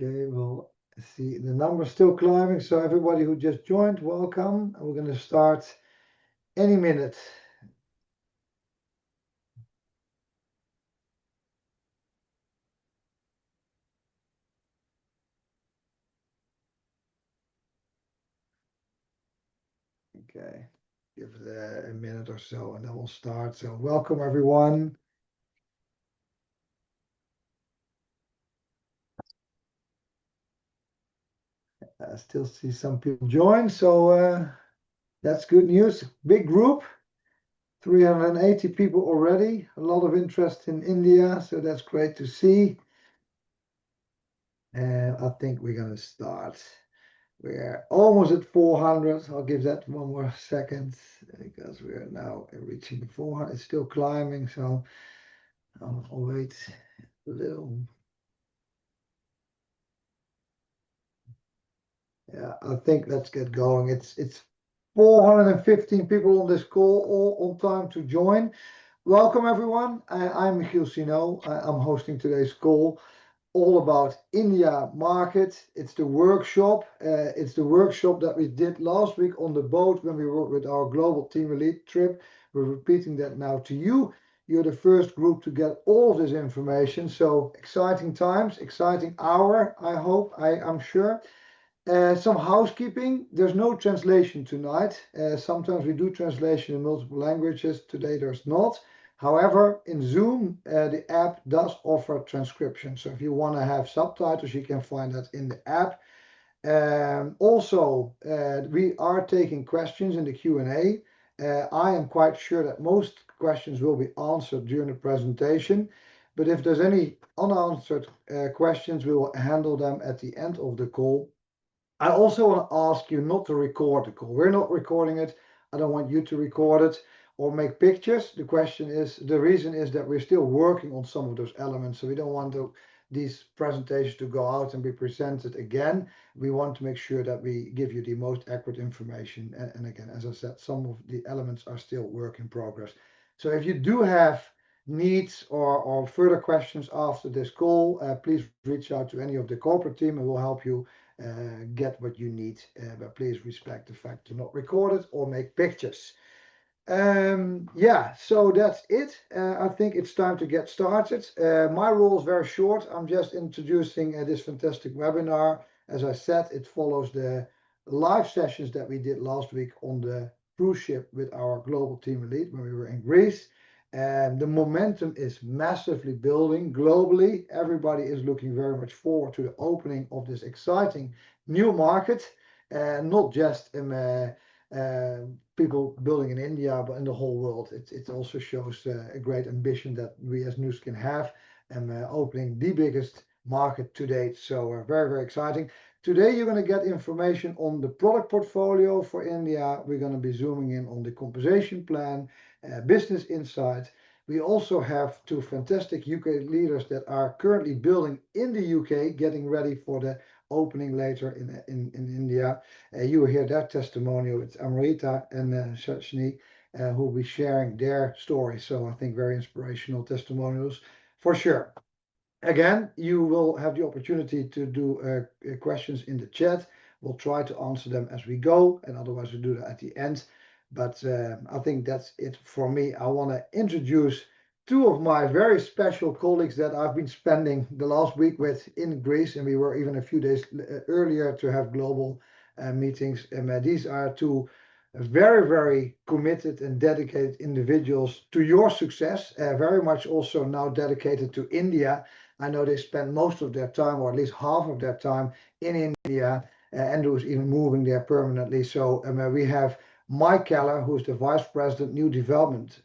Okay, well, see, the number's still climbing, so everybody who just joined, welcome. We're going to start any minute. Okay, give it a minute or so, and then we'll start. So welcome, everyone. I still see some people join, so that's good news. Big group, 380 people already. A lot of interest in India, so that's great to see. And I think we're going to start. We're almost at 400. I'll give that one more second because we are now reaching 400. It's still climbing, so I'll wait a little. Yeah, I think let's get going. It's 415 people on this call, all on time to join. Welcome everyone. I'm Michiel Sino. I'm hosting today's call, all about India market. It's the workshop. It's the workshop that we did last week on the boat when we were with our global team elite trip. We're repeating that now to you. You're the first group to get all of this information. So exciting times, exciting hour, I hope, I'm sure. Some housekeeping. There's no translation tonight. Sometimes we do translation in multiple languages. Today there's not. However, in Zoom, the app does offer transcription. So if you want to have subtitles, you can find that in the app. Also, we are taking questions in the Q&A. I am quite sure that most questions will be answered during the presentation. But if there's any unanswered questions, we will handle them at the end of the call. I also want to ask you not to record the call. We're not recording it. I don't want you to record it or make pictures. The reason is that we're still working on some of those elements. So we don't want these presentations to go out and be presented again. We want to make sure that we give you the most accurate information. And again, as I said, some of the elements are still work in progress. So if you do have needs or further questions after this call, please reach out to any of the corporate team and we'll help you get what you need, but please respect the fact to not record it or make pictures. Yeah, so that's it. I think it's time to get started. My role is very short. I'm just introducing this fantastic webinar. As I said, it follows the live sessions that we did last week on the cruise ship with our global team elite when we were in Greece. And the momentum is massively building globally. Everybody is looking very much forward to the opening of this exciting new market, not just people building in India, but in the whole world. It also shows a great ambition that we as Nuskin have, and opening the biggest market to date. So very, very exciting. Today you're going to get information on the product portfolio for India. We're going to be zooming in on the compensation plan, business insight. We also have two fantastic UK leaders that are currently building in the UK, getting ready for the opening later in India. You will hear their testimonial. It's Amrita and Shachni who will be sharing their story. So I think very inspirational testimonials for sure. Again, you will have the opportunity to do questions in the chat. We'll try to answer them as we go, and otherwise we'll do that at the end. But I think that's it for me. I want to introduce two of my very special colleagues that I've been spending the last week with in Greece, and we were even a few days earlier to have global meetings. And these are two very, very committed and dedicated individuals to your success, very much also now dedicated to India. I know they spend most of their time, or at least half of their time, in India. Andrew is even moving there permanently. So we have Mike Keller, who's the Vice President, New Development,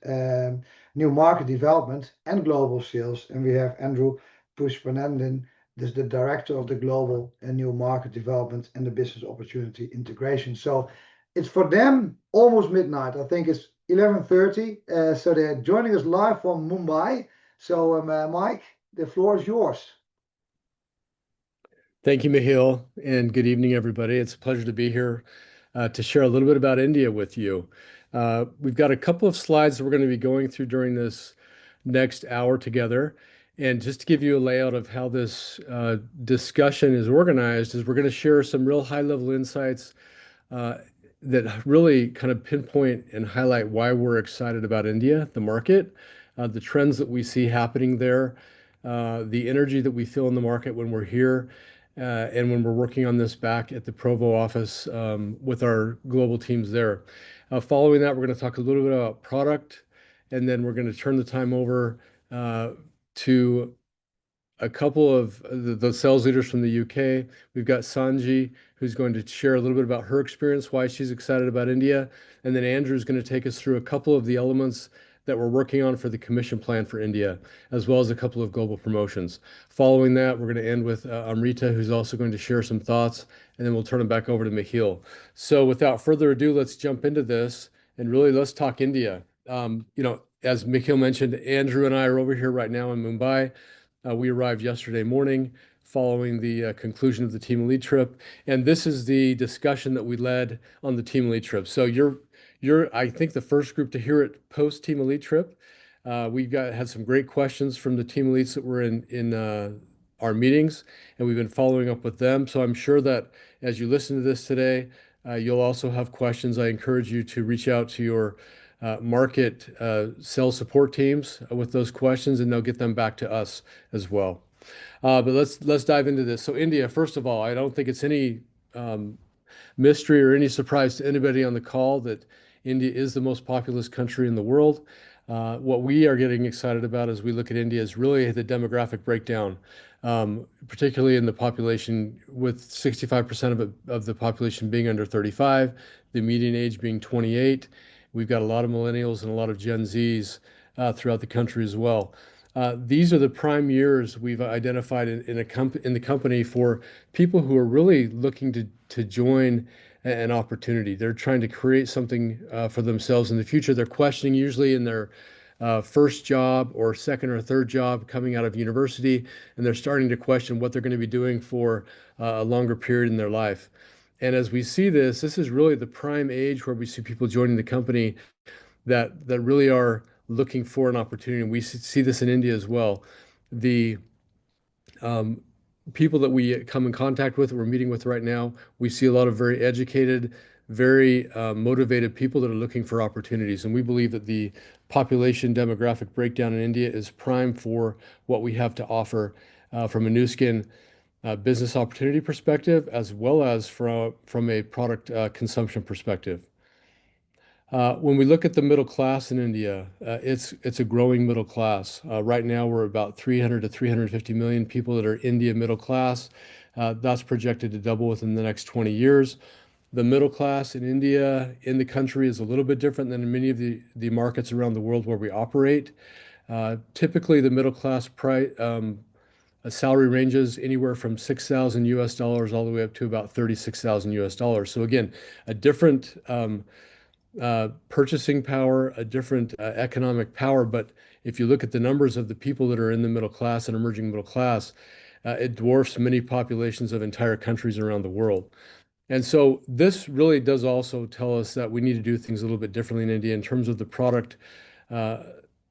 New Market Development and Global Sales. And we have Andrew Pushpanandan, this is the Director of the Global and New Market Development and the Business Opportunity Integration. So it's for them almost midnight. I think it's 11:30. So they're joining us live from Mumbai. So Mike, the floor is yours. Thank you, Michiel, and good evening, everybody. It's a pleasure to be here to share a little bit about India with you. We've got a couple of slides that we're going to be going through during this next hour together. And just to give you a layout of how this discussion is organized, is we're going to share some real high-level insights uh, that really kind of pinpoint and highlight why we're excited about India, the market, the trends that we see happening there, the energy that we feel in the market when we're here, and when we're working on this back at the Provo office with our global teams there. Following that, we're going to talk a little bit about product, and then we're going to turn the time over uh, to a couple of the sales leaders from the UK. We've got Sanji, who's going to share a little bit about her experience, why she's excited about India. And then Andrew's going to take us through a couple of the elements that we're working on for the commission plan for India, as well as a couple of global promotions. Following that, we're going to end with Amrita, who's also going to share some thoughts, and then we'll turn it back over to Michiel. So without further ado, let's jump into this and really let's talk India. As Michiel mentioned, Andrew and I are over here right now in Mumbai. We arrived yesterday morning following the conclusion of the Team Elite trip, and this is the discussion that we led on the Team Elite trip. So you're I think the first group to hear it post Team Elite trip. We've had some great questions from the Team Elites that were in our meetings, and we've been following up with them. So I'm sure that as you listen to this today, you'll also have questions. I encourage you to reach out to your market sales support teams with those questions, and they'll get them back to us as well. But let's dive into this. So India, first of all, I don't think it's any mystery or any surprise to anybody on the call that India is the most populous country in the world. What we are getting excited about as we look at India is really the demographic breakdown, particularly in the population, with 65% of the population being under 35, the median age being 28. We've got a lot of millennials and a lot of Gen Zs throughout the country as well. These are the prime years we've identified in the company for people who are really looking to join an opportunity. They're trying to create something for themselves in the future. They're questioning usually in their first job or second or third job coming out of university, and they're starting to question what they're going to be doing for a longer period in their life. And as we see this, this is really the prime age where we see people joining the company that really are looking for an opportunity. And we see this in India as well. The um, people that we come in contact with, we're meeting with right now, we see a lot of very educated, very motivated people that are looking for opportunities. And we believe that the population demographic breakdown in India is prime for what we have to offer from a Nuskin business opportunity perspective, as well as from a product consumption perspective. When we look at the middle class in India, it's a growing middle class. Right now, we're about 300 to 350 million people that are India middle class. That's projected to double within the next 20 years. The middle class in India, in the country, is a little bit different than in many of the markets around the world where we operate. Typically, the middle class salary ranges anywhere from 6,000 US dollars all the way up to about 36,000 US dollars. So again, a different purchasing power, a different economic power. But if you look at the numbers of the people that are in the middle class and emerging middle class, it dwarfs many populations of entire countries around the world. And so this really does also tell us that we need to do things a little bit differently in India in terms of the product uh,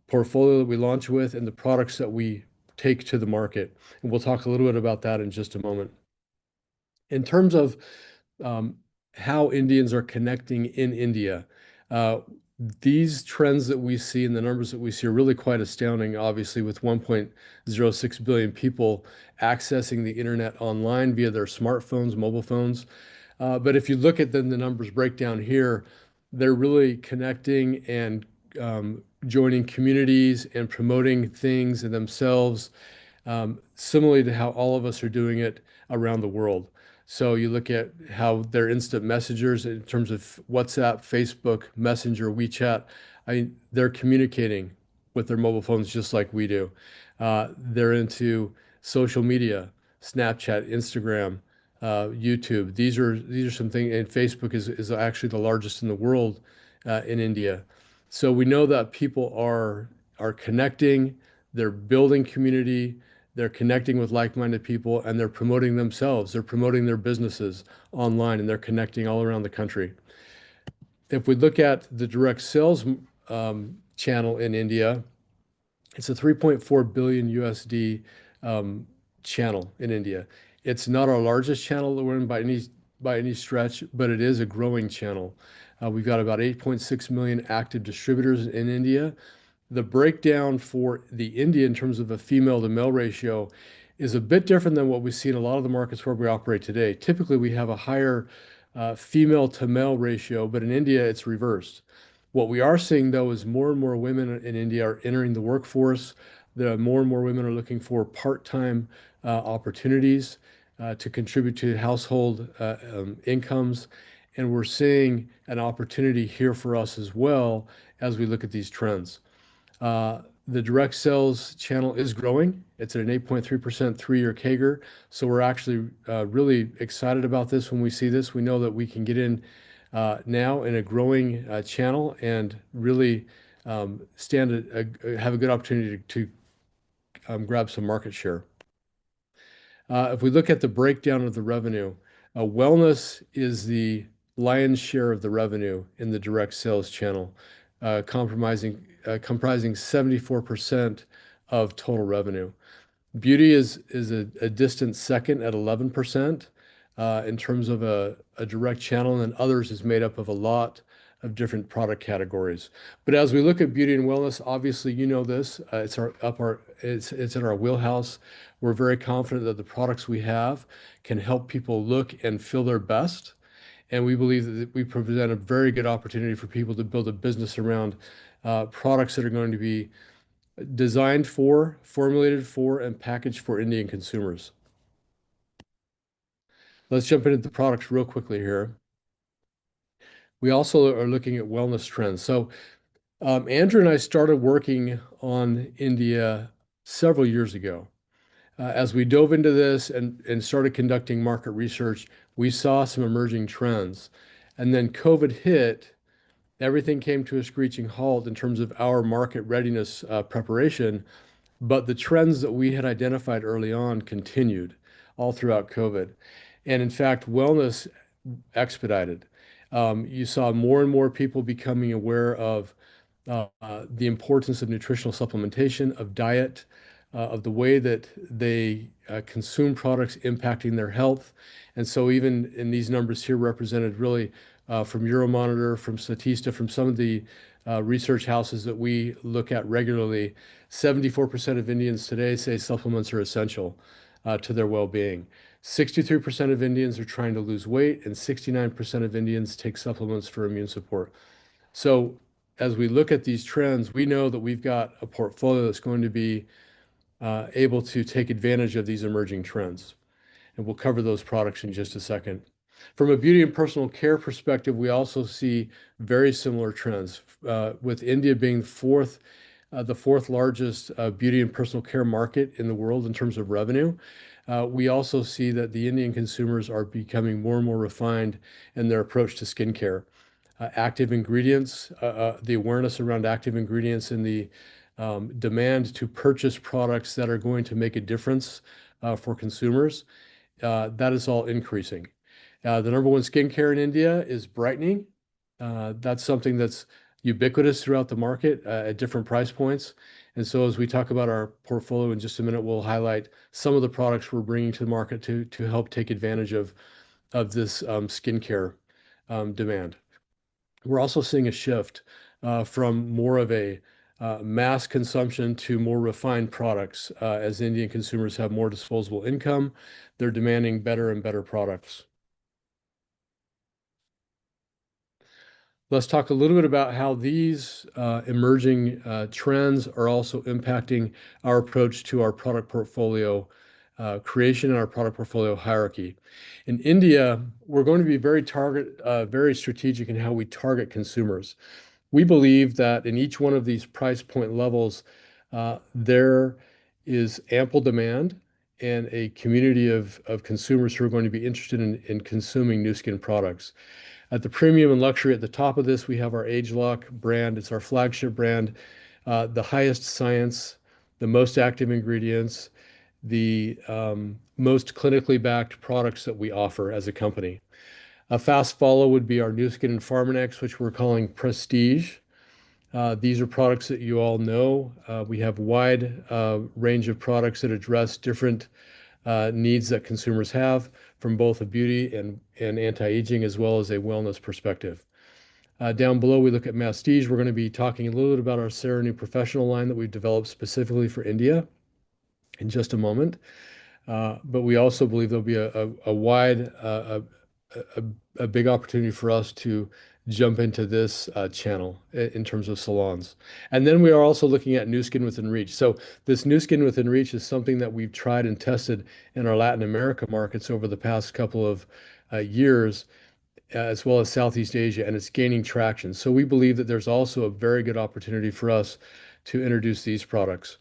portfolio that we launch with and the products that we take to the market. And we'll talk a little bit about that in just a moment. In terms of um, how Indians are connecting in India. Uh, these trends that we see and the numbers that we see are really quite astounding, obviously, with 1.06 billion people accessing the internet online via their smartphones, mobile phones. But if you look at then the numbers breakdown here, they're really connecting and joining communities and promoting things in themselves, similarly to how all of us are doing it around the world. So you look at how they're instant messengers in terms of WhatsApp, Facebook, Messenger, WeChat. They're communicating with their mobile phones just like we do. They're into social media, Snapchat, Instagram, YouTube. These are some things, and Facebook is actually the largest in the world in India. So we know that people are connecting, they're building community, they're connecting with like-minded people, and they're promoting themselves. They're promoting their businesses online, and they're connecting all around the country. If we look at the direct sales channel in India, It's a 3.4 billion USD um, channel in India. It's not our largest channel that we're in by any stretch, but it is a growing channel. We've got about 8.6 million active distributors in India. The breakdown for the India in terms of a female to male ratio is a bit different than what we see in a lot of the markets where we operate today. Typically, we have a higher female to male ratio, but in India, it's reversed. What we are seeing, though, is more and more women in India are entering the workforce. More and more women are looking for part-time opportunities to contribute to household incomes. And we're seeing an opportunity here for us as well as we look at these trends. The direct sales channel is growing. It's at an 8.3% 3-year CAGR. So we're actually really excited about this when we see this. We know that we can get in now in a growing channel and really have a good opportunity to grab some market share. If we look at the breakdown of the revenue, wellness is the lion's share of the revenue in the direct sales channel, comprising 74% of total revenue. Beauty is a distant second at 11% in terms of a direct channel, and others is made up of a lot of different product categories. But as we look at beauty and wellness, obviously you know this, it's in our wheelhouse. We're very confident that the products we have can help people look and feel their best. And we believe that we present a very good opportunity for people to build a business around products that are going to be designed for, formulated for, and packaged for Indian consumers. Let's jump into the products real quickly here. We also are looking at wellness trends. So Andrew and I started working on India several years ago. As we dove into this and started conducting market research, we saw some emerging trends. And then COVID hit, everything came to a screeching halt in terms of our market readiness preparation. But the trends that we had identified early on continued all throughout COVID. And in fact, wellness expedited. You saw more and more people becoming aware of the importance of nutritional supplementation, of diet, of the way that they consume products impacting their health. And so even in these numbers here represented really from Euromonitor, from Statista, from some of the research houses that we look at regularly, 74% of Indians today say supplements are essential to their well-being. 63% of Indians are trying to lose weight, and 69% of Indians take supplements for immune support. So as we look at these trends, we know that we've got a portfolio that's going to be able to take advantage of these emerging trends. And we'll cover those products in just a second. From a beauty and personal care perspective, we also see very similar trends, with India being the fourth largest beauty and personal care market in the world in terms of revenue. We also see that the Indian consumers are becoming more and more refined in their approach to skincare. Active ingredients, the awareness around active ingredients and the demand to purchase products that are going to make a difference for consumers, that is all increasing. The number one skincare in India is brightening. That's something that's ubiquitous throughout the market at different price points. And so as we talk about our portfolio in just a minute, we'll highlight some of the products we're bringing to the market to help take advantage of this skincare demand. We're also seeing a shift from more of a mass consumption to more refined products. As Indian consumers have more disposable income, they're demanding better and better products. Let's talk a little bit about how these emerging trends are also impacting our approach to our product portfolio creation and our product portfolio hierarchy. In India, we're going to be very strategic in how we target consumers. We believe that in each one of these price point levels, there is ample demand and a community of consumers who are going to be interested in consuming Nuskin products. At the premium and luxury at the top of this, we have our ageLOC brand. It's our flagship brand, the highest science, the most active ingredients, the most clinically backed products that we offer as a company. A fast follow would be our Nuskin and Pharmanex, which we're calling Prestige. These are products that you all know. We have a wide range of products that address different needs that consumers have from both a beauty and anti-aging as well as a wellness perspective. Down below, we look at Mastige. We're going to be talking a little bit about our Serenue Professional line that we've developed specifically for India in just a moment. But we also believe there'll be a wide, a, a big opportunity for us to jump into this channel in terms of salons. And then we are also looking at new skin within reach. So this new skin within reach is something that we've tried and tested in our Latin America markets over the past couple of years, as well as Southeast Asia, and it's gaining traction. So we believe that there's also a very good opportunity for us to introduce these products.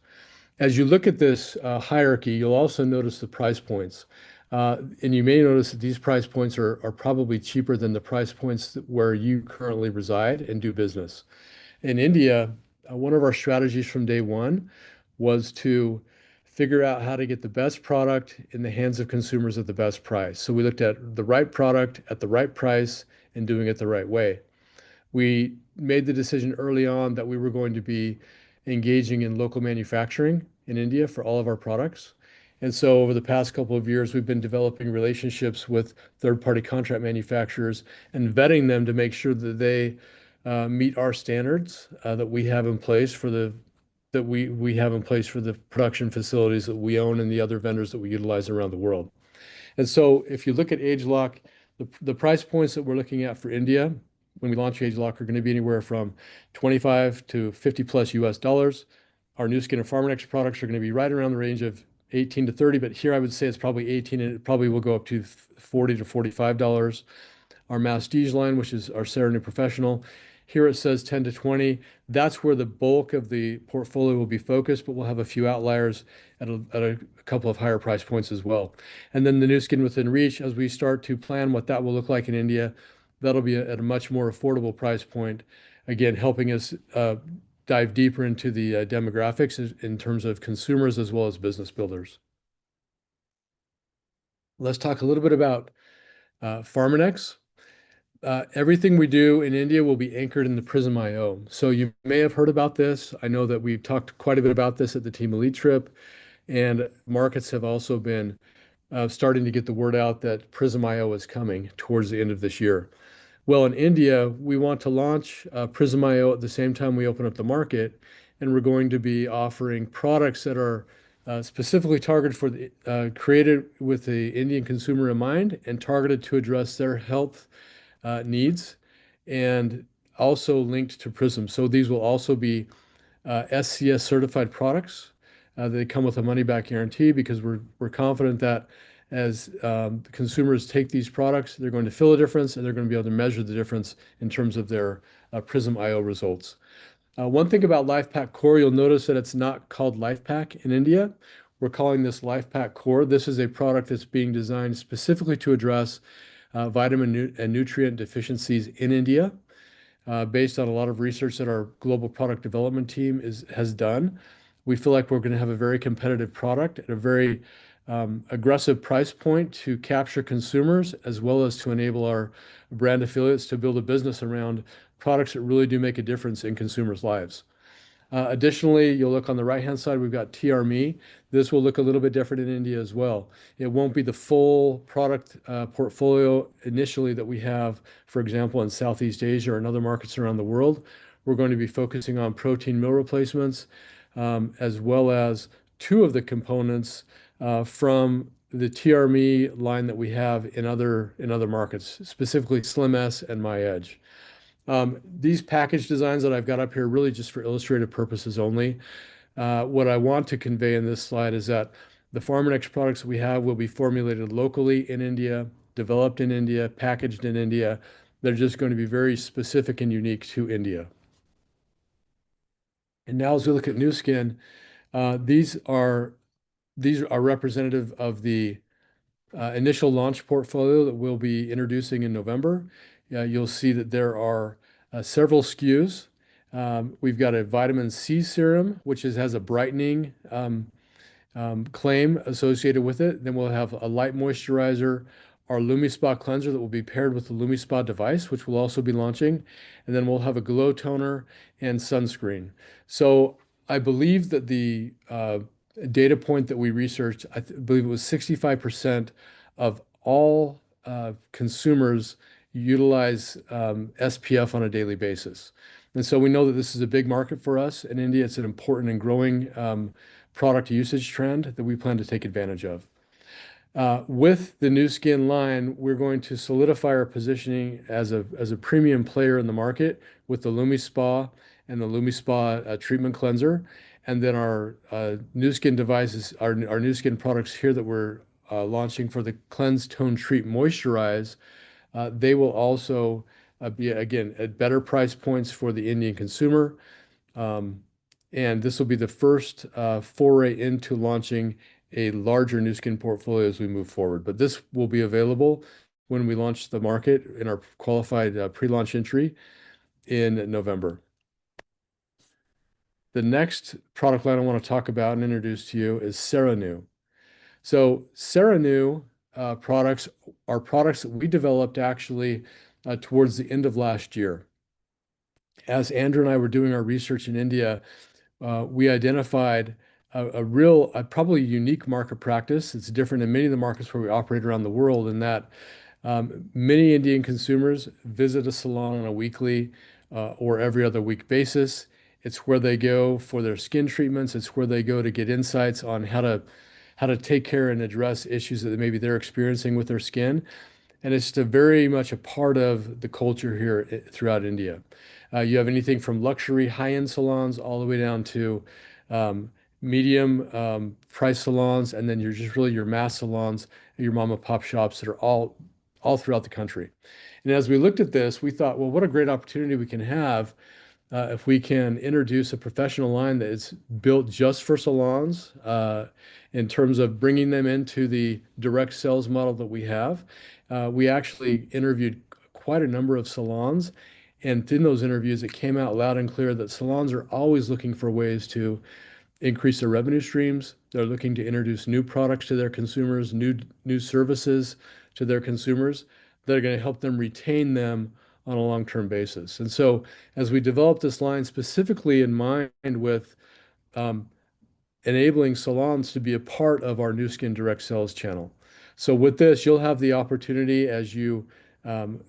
As you look at this hierarchy, you'll also notice the price points. And you may notice that these price points are probably cheaper than the price points where you currently reside and do business. In India, one of our strategies from day one was to figure out how to get the best product in the hands of consumers at the best price. So we looked at the right product at the right price and doing it the right way. We made the decision early on that we were going to be engaging in local manufacturing in India for all of our products. And so over the past couple of years, we've been developing relationships with third-party contract manufacturers and vetting them to make sure that they meet our standards that we have in place for the production facilities that we own and the other vendors that we utilize around the world. And so if you look at ageLOC, the price points that we're looking at for India when we launch ageLOC are going to be anywhere from 25 to 50 plus US dollars. Our new skin and Pharmanex products are going to be right around the range of 18 to 30, but here I would say it's probably 18 and it probably will go up to 40 to $45. Our Mastige line, which is our Serenue Professional, here it says 10 to 20. That's where the bulk of the portfolio will be focused, but we'll have a few outliers at a couple of higher price points as well. And then the new skin within reach, as we start to plan what that will look like in India, that'll be at a much more affordable price point. Again, helping us dive deeper into the demographics in terms of consumers as well as business builders. Let's talk a little bit about Pharmanex. Everything we do in India will be anchored in the Prism IO. So you may have heard about this. I know that we've talked quite a bit about this at the Team Elite trip, and markets have also been starting to get the word out that Prism IO is coming towards the end of this year. Well, in India, we want to launch Prism IO at the same time we open up the market, and we're going to be offering products that are specifically targeted for created with the Indian consumer in mind and targeted to address their health needs and also linked to Prism. So these will also be SCS certified products. They come with a money back guarantee because we're confident that as consumers take these products, they're going to feel a difference and they're going to be able to measure the difference in terms of their Prism IO results. One thing about LifePak Core, you'll notice that it's not called LifePak in India. We're calling this LifePak Core. This is a product that's being designed specifically to address vitamin and nutrient deficiencies in India, based on a lot of research that our global product development team has done. We feel like we're going to have a very competitive product at a very aggressive price point to capture consumers, as well as to enable our brand affiliates to build a business around products that really do make a difference in consumers' lives. Additionally, you'll look on the right-hand side, we've got TRMe. This will look a little bit different in India as well. It won't be the full product portfolio initially that we have, for example, in Southeast Asia or in other markets around the world. We're going to be focusing on protein meal replacements, as well as two of the components from the TRMe line that we have in other markets, specifically Slim S and My Edge. These package designs that I've got up here are really just for illustrative purposes only. What I want to convey in this slide is that the Pharmanex products we have will be formulated locally in India, developed in India, packaged in India. They're just going to be very specific and unique to India. And now as we look at new skin, these are representative of the initial launch portfolio that we'll be introducing in November. You'll see that there are several SKUs. We've got a vitamin C serum, which has a brightening claim associated with it. Then we'll have a light moisturizer, our LumiSpa cleanser that will be paired with the LumiSpa device, which we'll also be launching. And then we'll have a glow toner and sunscreen. So I believe that the data point that we researched, believe it was 65% of all consumers utilize SPF on a daily basis. And so we know that this is a big market for us in India. It's an important and growing product usage trend that we plan to take advantage of. With the Nuskin line, we're going to solidify our positioning as a premium player in the market with the LumiSpa and the LumiSpa treatment cleanser. And then our Nuskin devices, our Nuskin products here that we're launching for the Cleanse, Tone, Treat, Moisturize, they will also be, again, at better price points for the Indian consumer. Um, and this will be the first foray into launching a larger Nuskin portfolio as we move forward. But this will be available when we launch the market in our qualified pre-launch entry in November. The next product line I want to talk about and introduce to you is CeraNu. So CeraNu products are products that we developed actually towards the end of last year. As Andrew and I were doing our research in India, we identified a real, probably unique market practice. It's different in many of the markets where we operate around the world in that many Indian consumers visit a salon on a weekly or every other week basis. It's where they go for their skin treatments. It's where they go to get insights on how to take care and address issues that maybe they're experiencing with their skin. And it's just very much a part of the culture here throughout India. You have anything from luxury high-end salons all the way down to medium price salons, and then you're just really your mass salons, your mom and pop shops that are all throughout the country. And as we looked at this, we thought, well, what a great opportunity we can have if we can introduce a professional line that is built just for salons in terms of bringing them into the direct sales model that we have. We actually interviewed quite a number of salons, and in those interviews, it came out loud and clear that salons are always looking for ways to increase their revenue streams. They're looking to introduce new products to their consumers, new services to their consumers that are going to help them retain them on a long-term basis. And so as we developed this line specifically in mind with um, enabling salons to be a part of our Nu Skin direct sales channel. So with this, you'll have the opportunity as you um,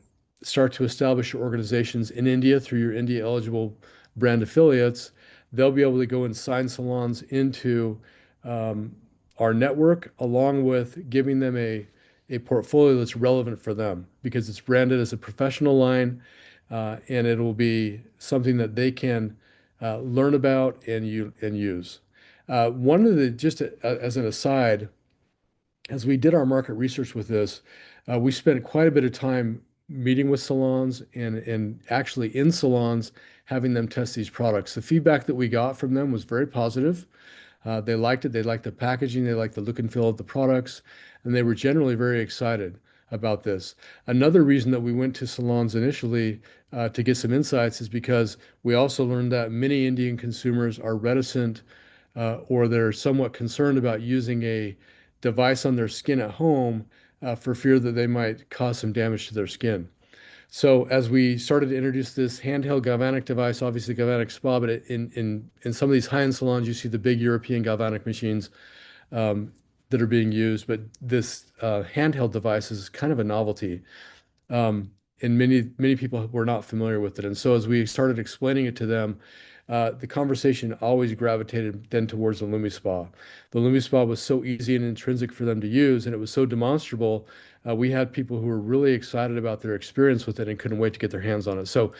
start to establish your organizations in India through your India eligible brand affiliates. They'll be able to go and sign salons into um, our network, along with giving them a portfolio that's relevant for them because it's branded as a professional line, and it will be something that they can learn about and use. One of the, just as an aside, as we did our market research with this, we spent quite a bit of time meeting with salons and actually in salons having them test these products. The feedback that we got from them was very positive. They liked it. They liked the packaging. They liked the look and feel of the products, and they were generally very excited about this. Another reason that we went to salons initially to get some insights is because we also learned that many Indian consumers are reticent or they're somewhat concerned about using a device on their skin at home for fear that they might cause some damage to their skin. So as we started to introduce this handheld galvanic device, obviously galvanic spa, but in some of these high-end salons, you see the big European galvanic machines that are being used, but this handheld device is kind of a novelty. And many people were not familiar with it. And so as we started explaining it to them, the conversation always gravitated then towards the LumiSpa. The LumiSpa was so easy and intrinsic for them to use, and it was so demonstrable. We had people who were really excited about their experience with it and couldn't wait to get their hands on it. So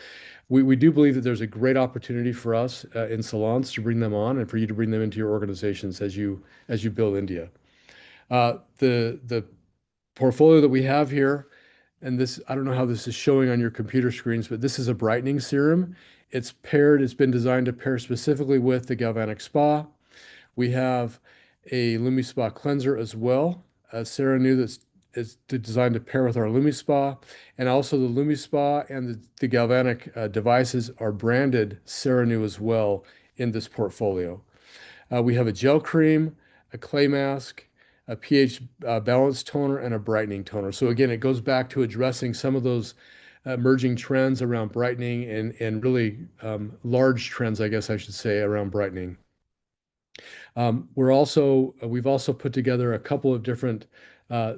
we do believe that there's a great opportunity for us in salons to bring them on and for you to bring them into your organizations as you build India. The portfolio that we have here, and this, I don't know how this is showing on your computer screens, but this is a brightening serum. It's been designed to pair specifically with the Galvanic Spa. We have a LumiSpa cleanser as well, a CeraNu that's designed to pair with our LumiSpa. And also the LumiSpa and the Galvanic devices are branded CeraNu as well in this portfolio. We have a gel cream, a clay mask, a pH balance toner, and a brightening toner. So again, it goes back to addressing some of those emerging trends around brightening and really large trends, I guess I should say, around brightening. We've also put together a couple of different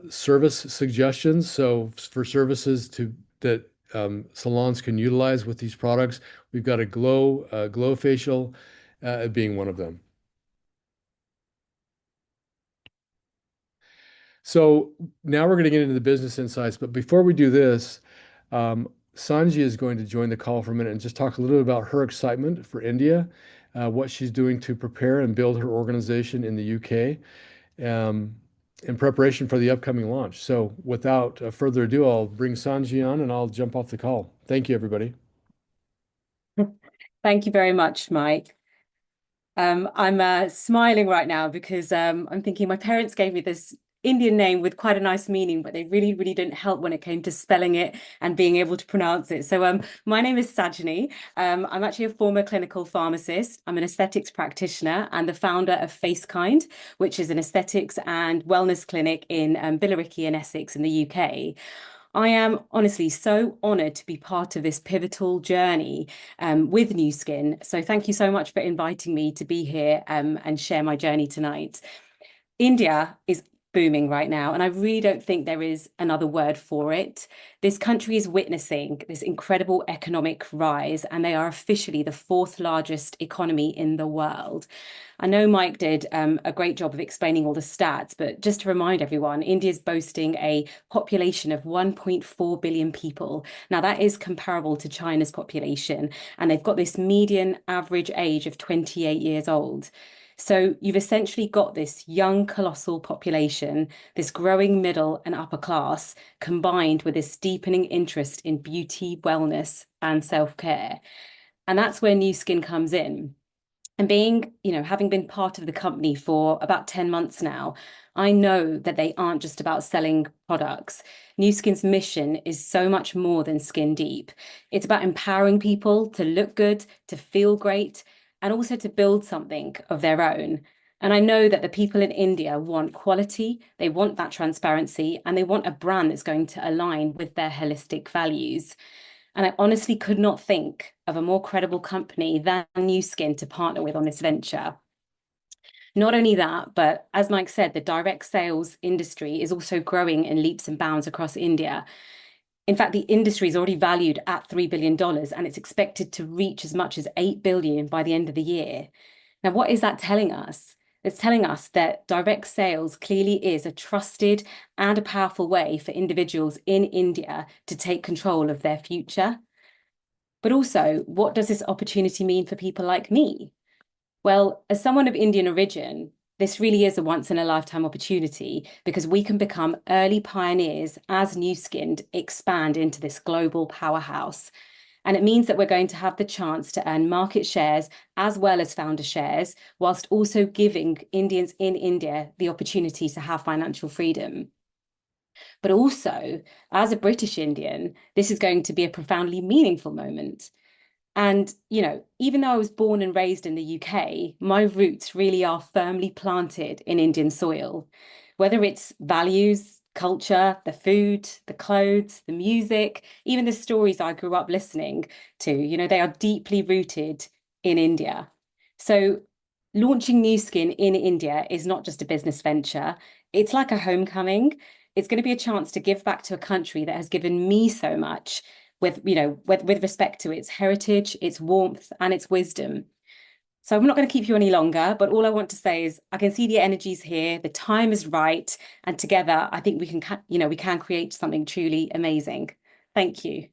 service suggestions. So for services that salons can utilize with these products, we've got a glow facial being one of them. So now we're going to get into the business insights, but before we do this, Sanji is going to join the call for a minute and just talk a little bit about her excitement for India, what she's doing to prepare and build her organization in the UK, in preparation for the upcoming launch. So without further ado, I'll bring Sanji on and I'll jump off the call. Thank you, everybody. Thank you very much, Mike. I'm smiling right now because I'm thinking my parents gave me this Indian name with quite a nice meaning, but they really, really didn't help when it came to spelling it and being able to pronounce it. So my name is Sajani. I'm actually a former clinical pharmacist. I'm an aesthetics practitioner and the founder of FaceKind, which is an aesthetics and wellness clinic in Billericay in Essex in the UK. I am honestly so honoured to be part of this pivotal journey with Nuskin. So thank you so much for inviting me to be here and share my journey tonight. India is booming right now, and I really don't think there is another word for it. This country is witnessing this incredible economic rise, and they are officially the fourth largest economy in the world. I know Mike did a great job of explaining all the stats, but just to remind everyone, India is boasting a population of 1.4 billion people. Now, that is comparable to China's population, and they've got this median average age of 28 years old. So you've essentially got this young, colossal population, this growing middle and upper class, combined with this deepening interest in beauty, wellness, and self-care. And that's where Nu Skin comes in. And having been part of the company for about 10 months now, I know that they aren't just about selling products. Nu Skin's mission is so much more than skin deep. It's about empowering people to look good, to feel great, and also to build something of their own. And I know that the people in India want quality, they want that transparency, and they want a brand that's going to align with their holistic values. And I honestly could not think of a more credible company than Nu Skin to partner with on this venture. Not only that, but as Mike said, the direct sales industry is also growing in leaps and bounds across India. In fact, the industry is already valued at $3 billion and it's expected to reach as much as 8 billion by the end of the year. Now, what is that telling us? It's telling us that direct sales clearly is a trusted and a powerful way for individuals in India to take control of their future. But also, what does this opportunity mean for people like me? Well, as someone of Indian origin, this really is a once in a lifetime opportunity because we can become early pioneers as Nu Skin expand into this global powerhouse. And it means that we're going to have the chance to earn market shares as well as founder shares, whilst also giving Indians in India the opportunity to have financial freedom. But also, as a British Indian, this is going to be a profoundly meaningful moment. And, even though I was born and raised in the UK, my roots really are firmly planted in Indian soil. Whether it's values, culture, the food, the clothes, the music, even the stories I grew up listening to, they are deeply rooted in India. So launching Nu Skin in India is not just a business venture, it's like a homecoming. It's going to be a chance to give back to a country that has given me so much with respect to its heritage, its warmth, and its wisdom. So I'm not going to keep you any longer, but all I want to say is I can see the energies here, the time is right, and together I think we can create something truly amazing. Thank you.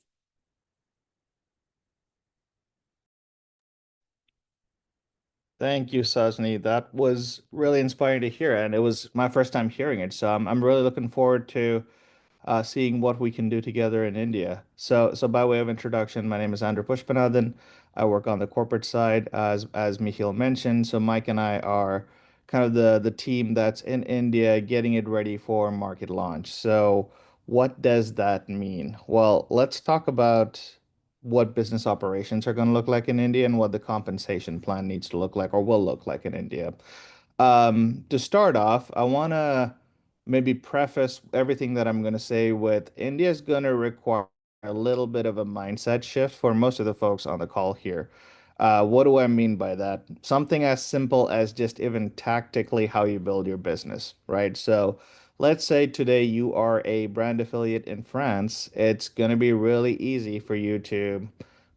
Thank you, Sajni. That was really inspiring to hear, and it was my first time hearing it. So I'm really looking forward to seeing what we can do together in India. So by way of introduction, my name is Andrew Pushpanathan. I work on the corporate side, as Michiel mentioned. So Mike and I are kind of the team that's in India getting it ready for market launch. So what does that mean? Well, let's talk about what business operations are going to look like in India and what the compensation plan needs to look like or will look like in India. To start off, I want to maybe preface everything that I'm going to say with India is going to require a little bit of a mindset shift for most of the folks on the call here. What do I mean by that? Something as simple as just even tactically how you build your business, right? So let's say today you are a brand affiliate in France. It's going to be really easy for you to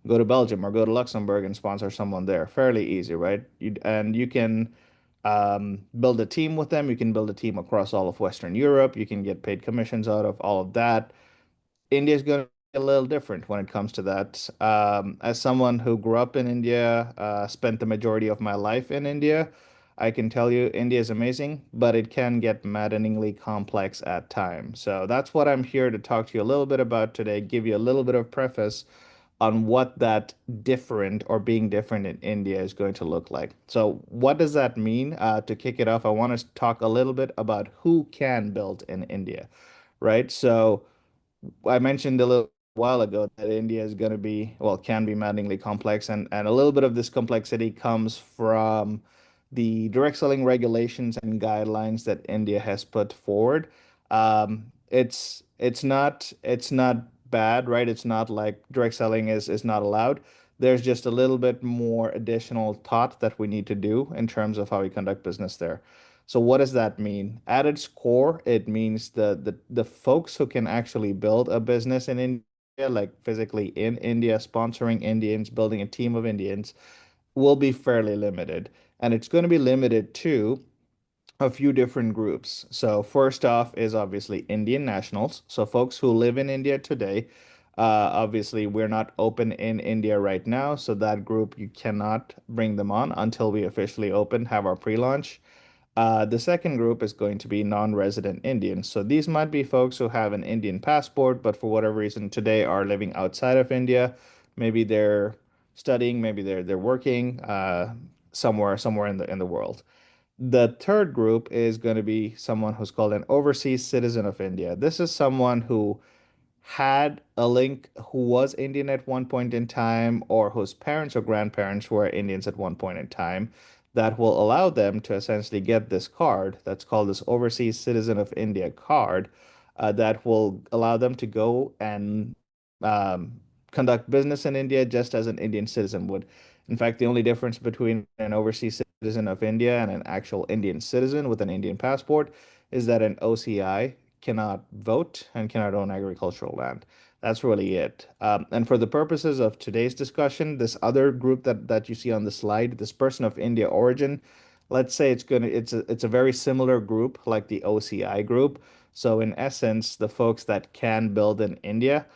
go to Belgium or go to Luxembourg and sponsor someone there. Fairly easy, right? And you can build a team with them. You can build a team across all of Western Europe. You can get paid commissions out of all of that. India is going to be a little different when it comes to that. As someone who grew up in India, spent the majority of my life in India, I can tell you India is amazing, but it can get maddeningly complex at times. So that's what I'm here to talk to you a little bit about today, give you a little bit of preface on what that different or being different in India is going to look like. So, what does that mean? To kick it off, I want to talk a little bit about who can build in India, right? So, I mentioned a little while ago that India is going to be, well, can be maddeningly complex, and a little bit of this complexity comes from the direct selling regulations and guidelines that India has put forward. It's not bad, right? It's not like direct selling is not allowed. There's just a little bit more additional thought that we need to do in terms of how we conduct business there. So what does that mean? At its core, it means the folks who can actually build a business in India, like physically in India, sponsoring Indians, building a team of Indians, will be fairly limited. And it's going to be limited to a few different groups. So first off is obviously Indian nationals. So folks who live in India today. Obviously, we're not open in India right now, so that group you cannot bring them on until we officially open, have our pre-launch. The second group is going to be non-resident Indians. So these might be folks who have an Indian passport, but for whatever reason today are living outside of India. Maybe they're studying, maybe they're working somewhere in the world. The third group is going to be someone who's called an overseas citizen of India. This is someone who had a link, who was Indian at one point in time, or whose parents or grandparents were Indians at one point in time, that will allow them to essentially get this card that's called this Overseas Citizen of India card, that will allow them to go and um, conduct business in India just as an Indian citizen would. In fact, the only difference between an overseas citizen of India and an actual Indian citizen with an Indian passport is that an OCI cannot vote and cannot own agricultural land. That's really it. And for the purposes of today's discussion, this other group that you see on the slide, this person of India origin, let's say it's a very similar group like the OCI group. So in essence, the folks that can build in India,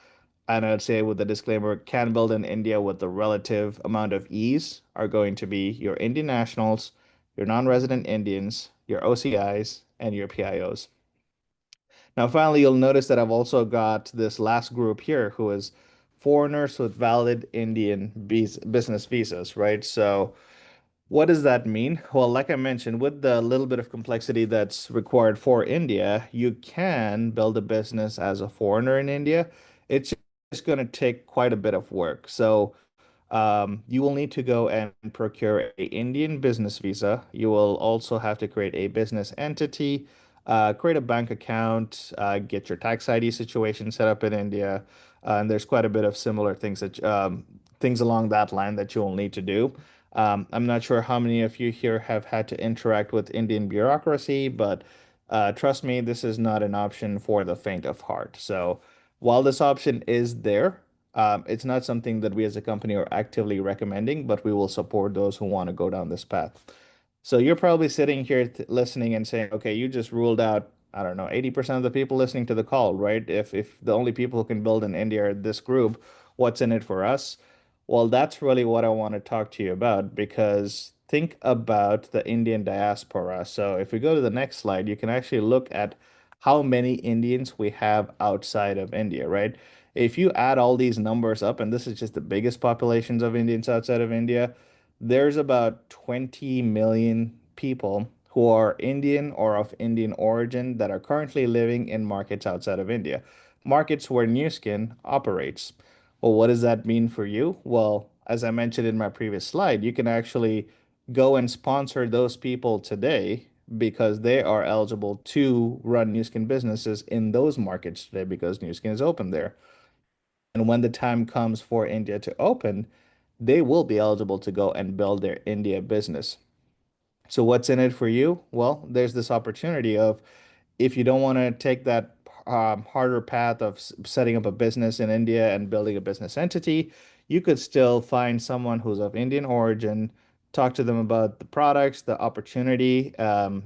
and I'd say with the disclaimer, can build in India with the relative amount of ease are going to be your Indian nationals, your non-resident Indians, your OCIs, and your PIOs. Now, finally, you'll notice that I've also got this last group here who is foreigners with valid Indian business visas, right? So, what does that mean? Well, like I mentioned, with the little bit of complexity that's required for India, you can build a business as a foreigner in India. It's just going to take quite a bit of work. So, you will need to go and procure a Indian business visa. You will also have to create a business entity, create a bank account, get your tax ID situation set up in India. And there's quite a bit of similar things things along that line that you'll need to do. I'm not sure how many of you here have had to interact with Indian bureaucracy, but trust me, this is not an option for the faint of heart. So while this option is there, it's not something that we as a company are actively recommending, but we will support those who want to go down this path. So you're probably sitting here listening and saying, okay, you just ruled out, I don't know, 80% of the people listening to the call, right? If the only people who can build in India are this group, what's in it for us? Well, that's really what I want to talk to you about, because think about the Indian diaspora. So if we go to the next slide, you can actually look at how many Indians we have outside of India, right? If you add all these numbers up, and this is just the biggest populations of Indians outside of India, there's about 20 million people who are Indian or of Indian origin that are currently living in markets outside of India, markets where Nuskin operates. Well, what does that mean for you? Well, as I mentioned in my previous slide, you can actually go and sponsor those people today because they are eligible to run Nuskin businesses in those markets today because Nuskin is open there. And when the time comes for India to open, they will be eligible to go and build their India business. So what's in it for you? Well, there's this opportunity of, if you don't want to take that harder path of setting up a business in India and building a business entity, you could still find someone who's of Indian origin, talk to them about the products, the opportunity,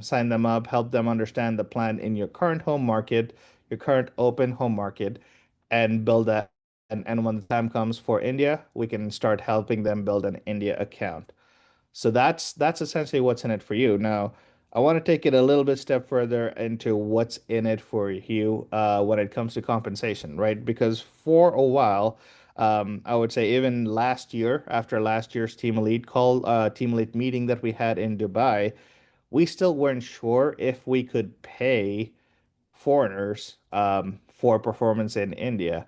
sign them up, help them understand the plan in your current home market, your current open home market, and build that. And when the time comes for India, we can start helping them build an India account. So that's essentially what's in it for you. Now, I want to take it a little bit step further into what's in it for you when it comes to compensation, right? Because for a while, I would say even last year, after last year's Team Elite meeting that we had in Dubai, we still weren't sure if we could pay foreigners for performance in India.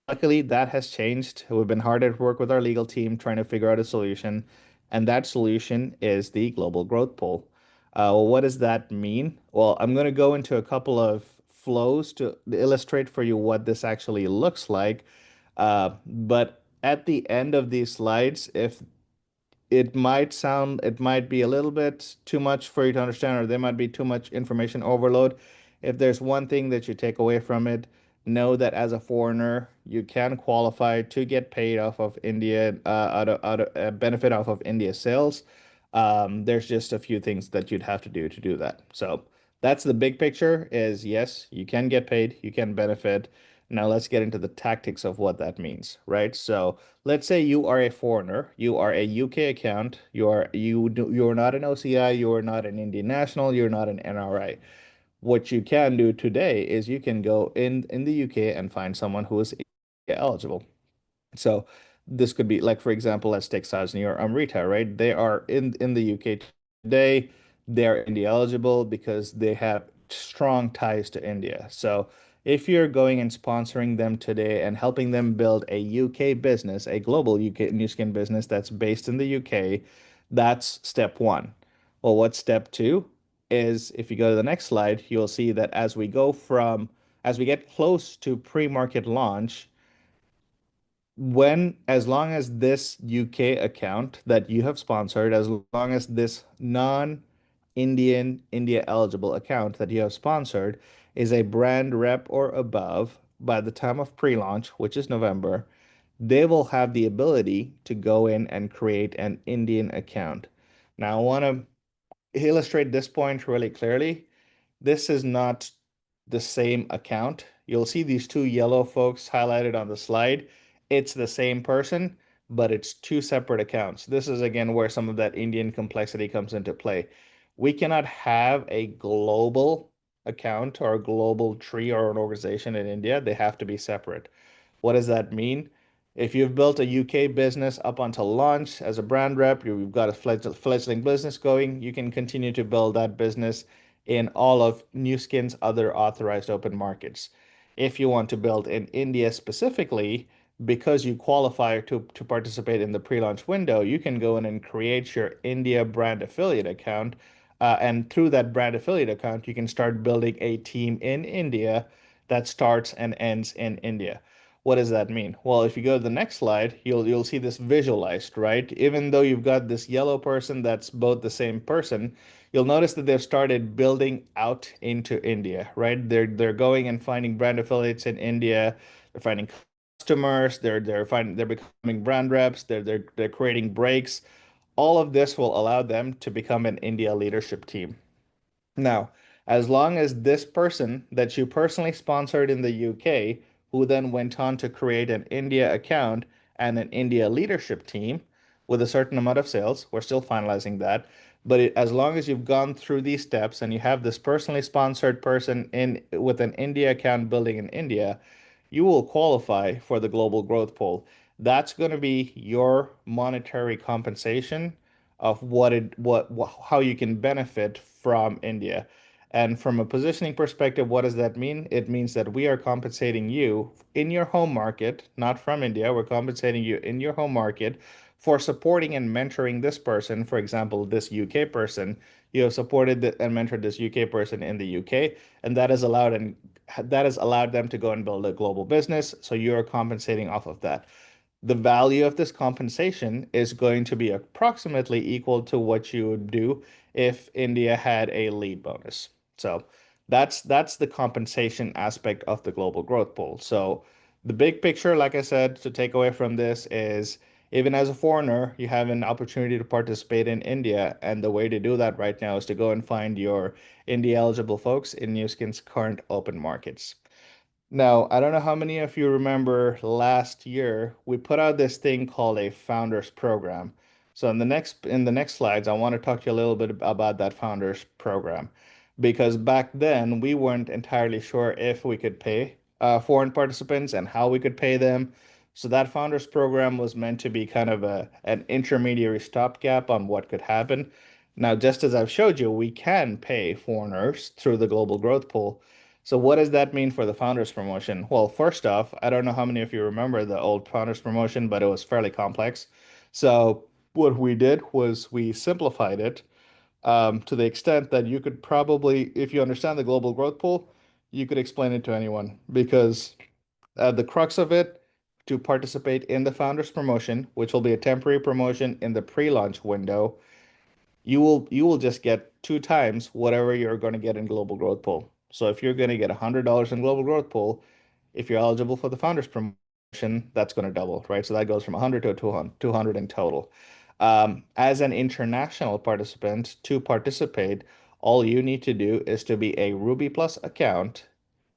Luckily, that has changed. We've been hard at work with our legal team trying to figure out a solution, and that solution is the global growth pool. Well, what does that mean? Well, I'm going to go into a couple of flows to illustrate for you what this actually looks like. But at the end of these slides, if it might be a little bit too much for you to understand, or there might be too much information overload. If there's one thing that you take away from it, know that as a foreigner, you can qualify to get paid off of India, out of benefit off of India sales. There's just a few things that you'd have to do that. So that's the big picture is yes, you can get paid, you can benefit. Now let's get into the tactics of what that means, right? So let's say you are a foreigner, you are a UK account, you're not an OCI, you're not an Indian national, you're not an NRI. What you can do today is you can go in the UK and find someone who is eligible. So this could be like, for example, let's take Sajni or Amrita, right? They are in the UK today. They're India eligible because they have strong ties to India. So if you're going and sponsoring them today and helping them build a UK business, a global UK New Skin business that's based in the UK, that's step one. Well, what's step two? Is if you go to the next slide, you'll see that as we get close to pre-market launch, as long as this UK account that you have sponsored, as long as this non-Indian India eligible account that you have sponsored is a brand rep or above by the time of pre-launch, which is November, they will have the ability to go in and create an Indian account. Now, I want to illustrate this point really clearly. This is not the same account. You'll see these two yellow folks highlighted on the slide. It's the same person, but it's two separate accounts. This is again where some of that Indian complexity comes into play. We cannot have a global account or a global tree or an organization in India. They have to be separate. What does that mean? If you've built a UK business up until launch as a brand rep, you've got a fledgling business going, you can continue to build that business in all of New Skin's other authorized open markets. If you want to build in India specifically, because you qualify to participate in the pre-launch window, you can go in and create your India brand affiliate account. And through that brand affiliate account, you can start building a team in India that starts and ends in India. What does that mean? Well, if you go to the next slide, you'll see this visualized, right? Even though you've got this yellow person that's both the same person, you'll notice that they've started building out into India, right? They're going and finding brand affiliates in India. They're finding customers. They're becoming brand reps. They're creating breaks. All of this will allow them to become an India leadership team. Now, as long as this person that you personally sponsored in the UK, who then went on to create an India account and an India leadership team with a certain amount of sales, we're still finalizing that. But as long as you've gone through these steps and you have this personally sponsored person in with an India account building in India, you will qualify for the global growth pool. That's going to be your monetary compensation of how you can benefit from India. And from a positioning perspective, what does that mean? It means that we are compensating you in your home market, not from India. We're compensating you in your home market for supporting and mentoring this person. For example, this UK person, you have supported and mentored this UK person in the UK, and that has allowed them to go and build a global business. So you're compensating off of that. The value of this compensation is going to be approximately equal to what you would do if India had a lead bonus. So that's the compensation aspect of the global growth pool. So the big picture, like I said, to take away from this is even as a foreigner, you have an opportunity to participate in India, and the way to do that right now is to go and find your India eligible folks in Nuskin's current open markets. Now, I don't know how many of you remember last year we put out this thing called a founders program. So in the next slides, I want to talk to you a little bit about that founders program because back then we weren't entirely sure if we could pay foreign participants and how we could pay them. So that founders program was meant to be kind of an intermediary stopgap on what could happen. Now, just as I've showed you, we can pay foreigners through the global growth pool. So what does that mean for the founders promotion? Well, first off, I don't know how many of you remember the old founders promotion, but it was fairly complex. So what we did was we simplified it to the extent that you could probably, if you understand the global growth pool, you could explain it to anyone because the crux of it to participate in the founders promotion, which will be a temporary promotion in the pre-launch window, you will just get 2 times whatever you're going to get in global growth pool. So if you're going to get $100 in global growth pool, if you're eligible for the founders promotion, that's going to double, right? So that goes from 100 to 200 in total. As an international participant, to participate, all you need to do is to be a Ruby Plus account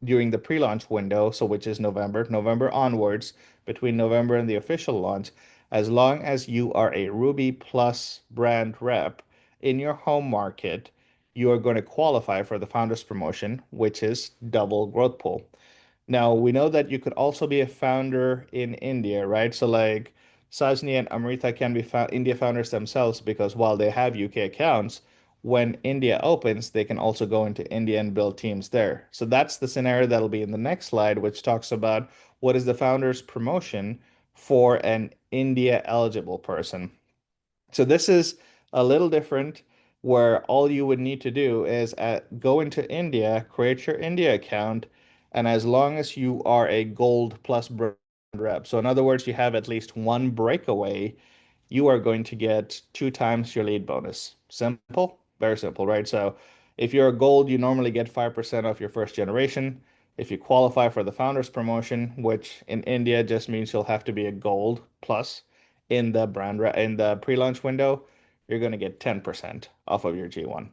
during the pre-launch window, so which is November onwards, between November and the official launch, as long as you are a Ruby Plus brand rep in your home market, you are going to qualify for the founders promotion, which is double growth pool. Now, we know that you could also be a founder in India, right? So, like Sajni and Amrita can be India founders themselves because while they have UK accounts, when India opens, they can also go into India and build teams there. So, that's the scenario that'll be in the next slide, which talks about what is the founders promotion for an India eligible person. So this is a little different where all you would need to do is go into India, create your India account, and as long as you are a gold plus brand rep, so in other words, you have at least one breakaway, you are going to get 2 times your lead bonus. Simple, very simple, right? So if you're a gold, you normally get 5% of your first generation. If you qualify for the founders promotion, which in India just means you'll have to be a gold plus in the in the pre-launch window, you're going to get 10% off of your G1.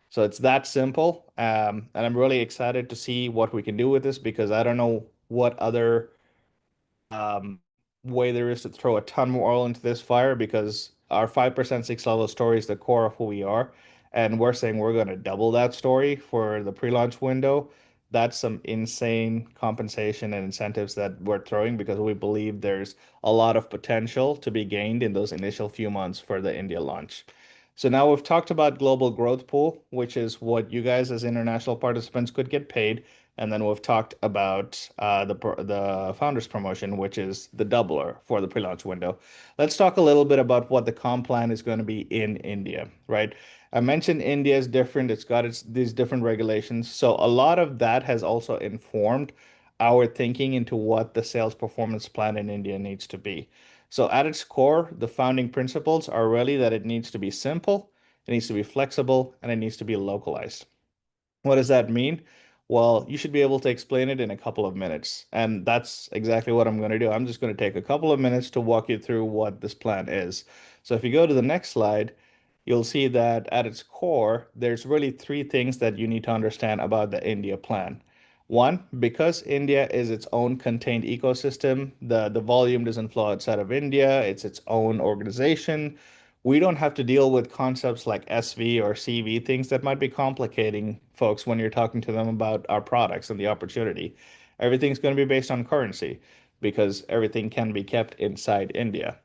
So it's that simple. And I'm really excited to see what we can do with this because I don't know what other um, way there is to throw a ton more oil into this fire because our 5% six level story is the core of who we are. And we're saying we're going to double that story for the pre-launch window. That's some insane compensation and incentives that we're throwing because we believe there's a lot of potential to be gained in those initial few months for the India launch. So now we've talked about global growth pool, which is what you guys as international participants could get paid. And then we've talked about the founders promotion, which is the doubler for the pre-launch window. Let's talk a little bit about what the comp plan is going to be in India, right? I mentioned India is different. It's got these different regulations. So a lot of that has also informed our thinking into what the sales performance plan in India needs to be. So at its core, the founding principles are really that it needs to be simple, it needs to be flexible, and it needs to be localized. What does that mean? Well, you should be able to explain it in a couple of minutes. And that's exactly what I'm going to do. I'm just going to take a couple of minutes to walk you through what this plan is. So if you go to the next slide, you'll see that at its core, there's really 3 things that you need to understand about the India plan. One, because India is its own contained ecosystem, the volume doesn't flow outside of India, it's its own organization. We don't have to deal with concepts like SV or CV, things that might be complicating folks when you're talking to them about our products and the opportunity. Everything's going to be based on currency because everything can be kept inside India.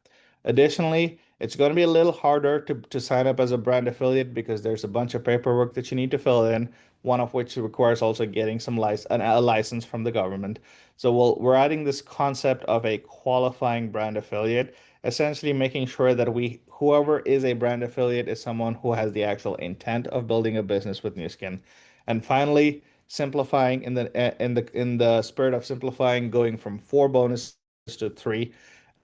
Additionally, it's going to be a little harder to sign up as a brand affiliate because there's a bunch of paperwork that you need to fill in. one of which requires also getting a license from the government. So we're adding this concept of a qualifying brand affiliate, essentially making sure that whoever is a brand affiliate is someone who has the actual intent of building a business with Nuskin. And finally, simplifying in the spirit of simplifying, going from 4 bonuses to 3.